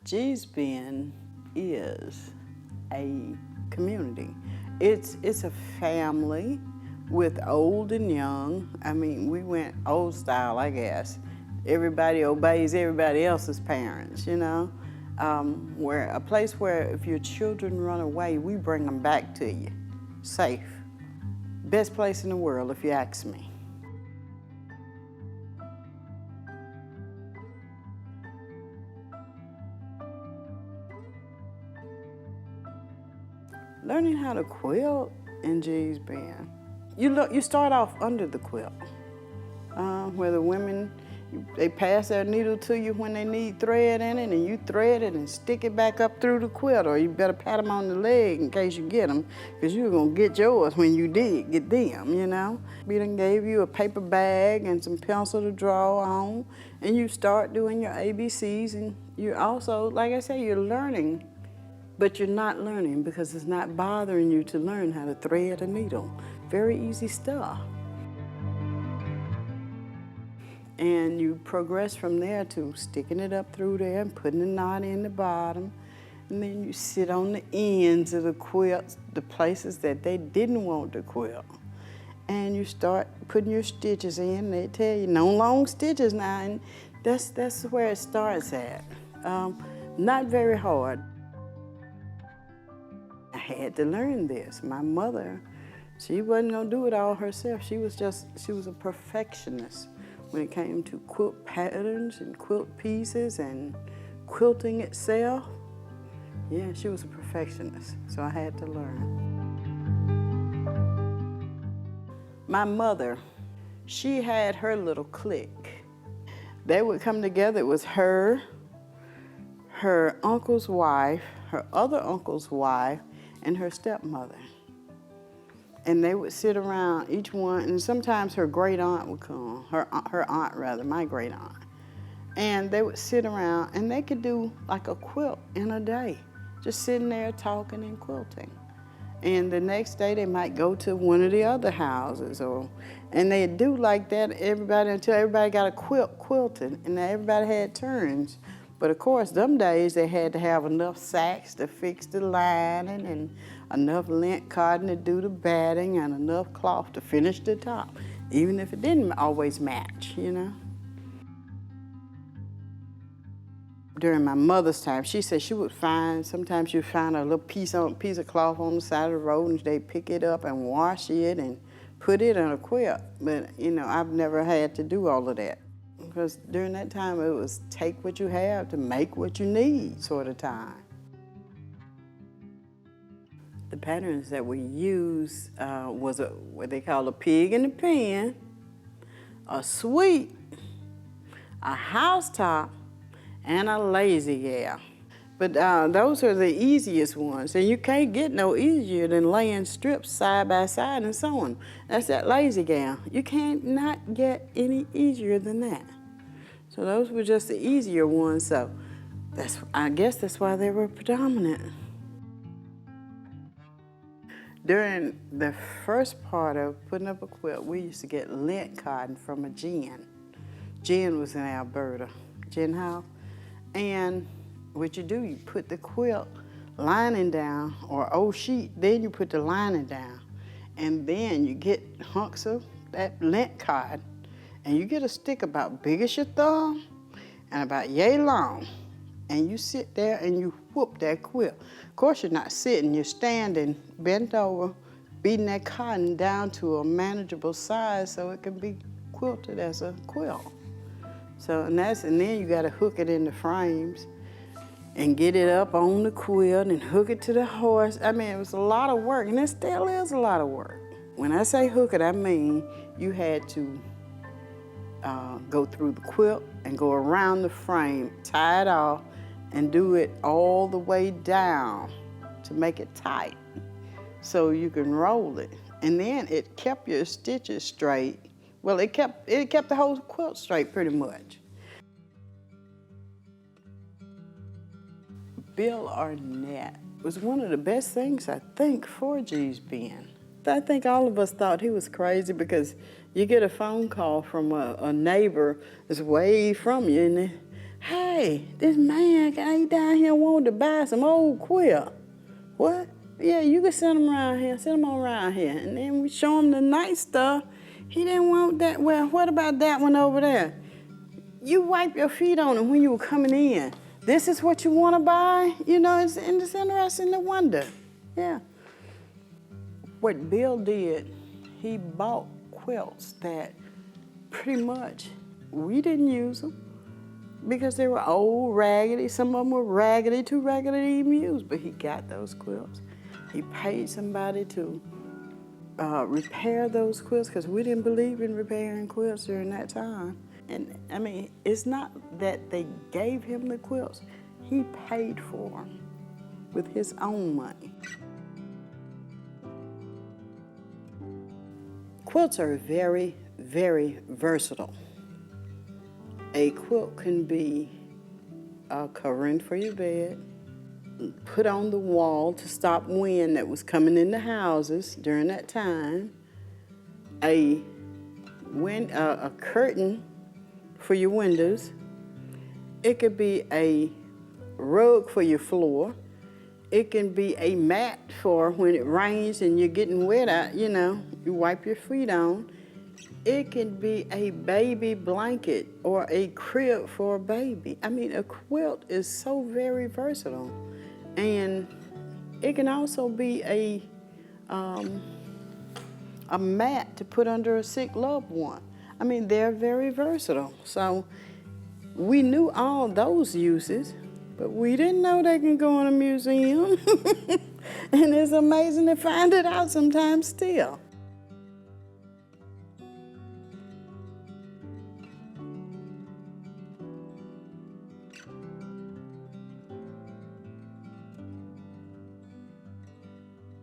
Gee's Bend is a community. It's a family with old and young. I mean, we went old style, I guess. Everybody obeys everybody else's parents, you know? Where a place where if your children run away, we bring them back to you, safe. Best place in the world, if you ask me. Learning how to quilt in Gee's Bend. You start off under the quilt, where the women, they pass their needle to you when they need thread in it, and you thread it and stick it back up through the quilt, or you better pat them on the leg in case you get them, because you're gonna get yours when you did get them, you know? We done gave you a paper bag and some pencil to draw on, and you start doing your ABCs, and you're also, like I say, you're learning. But you're not learning because it's not bothering you to learn how to thread a needle. Very easy stuff. And you progress from there to sticking it up through there and putting a knot in the bottom. And then you sit on the ends of the quilts, the places that they didn't want to quilt. And you start putting your stitches in. They tell you no long stitches now, and that's where it starts at. Not very hard. I had to learn this. My mother, she wasn't gonna do it all herself. She was a perfectionist when it came to quilt patterns and quilt pieces and quilting itself. Yeah, she was a perfectionist, so I had to learn. My mother, she had her little clique. They would come together. It was her uncle's wife, her other uncle's wife, and her stepmother. And they would sit around, each one, and sometimes her great aunt would come, her aunt rather, my great aunt. And they would sit around and they could do like a quilt in a day, just sitting there talking and quilting. And the next day they might go to one of the other houses, and they'd do like that until everybody got a quilt quilted, and everybody had turns. But of course, them days they had to have enough sacks to fix the lining and enough lint cotton to do the batting and enough cloth to finish the top, even if it didn't always match, you know. During my mother's time, she said she would sometimes you'd find a little piece of cloth on the side of the road, and they'd pick it up and wash it and put it on a quilt. But, you know, I've never had to do all of that. Because during that time, it was take what you have to make what you need sort of time. The patterns that we used was what they call a pig in the pen, a sweep, a housetop, and a lazy gal. But those are the easiest ones, and you can't get no easier than laying strips side by side and sewing. That's that lazy gal. You can't not get any easier than that. So those were just the easier ones, so I guess that's why they were predominant. During the first part of putting up a quilt, we used to get lint cotton from a gin. Gin was in Alberta, gin house. And what you do, you put the quilt lining down, or old sheet, then you put the lining down. And then you get hunks of that lint cotton, and you get a stick about big as your thumb and about yay long. And you sit there and you whoop that quilt. Of course, you're not sitting, you're standing, bent over, beating that cotton down to a manageable size so it can be quilted as a quilt. So, and then you gotta hook it in the frames and get it up on the quilt and hook it to the horse. I mean, it was a lot of work, and it still is a lot of work. When I say hook it, I mean you had to go through the quilt and go around the frame, tie it off, and do it all the way down to make it tight so you can roll it. And then it kept your stitches straight. Well, it kept the whole quilt straight pretty much. Bill Arnett was one of the best things, I think, for Gee's Bend. I think all of us thought he was crazy because you get a phone call from a neighbor that's way from you, and hey, this man ain't down here wanting to buy some old quilt. What? Yeah, you can send them around here, send them around here. And then we show him the nice stuff. He didn't want that. Well, what about that one over there? You wipe your feet on it when you were coming in. This is what you want to buy? You know, it's interesting to wonder. Yeah. What Bill did, he bought quilts that pretty much we didn't use them because they were old, raggedy. Some of them were raggedy, too raggedy to even use, but he got those quilts. He paid somebody to repair those quilts because we didn't believe in repairing quilts during that time. And I mean, it's not that they gave him the quilts. He paid for them with his own money. Quilts are very, very versatile. A quilt can be a covering for your bed, put on the wall to stop wind that was coming in the houses during that time, a curtain for your windows. It could be a rug for your floor. It can be a mat for when it rains and you're getting wet out, you know, you wipe your feet on. It can be a baby blanket or a crib for a baby. I mean, a quilt is so very versatile. And it can also be a mat to put under a sick loved one. I mean, they're very versatile. So we knew all those uses, but we didn't know they can go in a museum. And it's amazing to find it out sometimes still.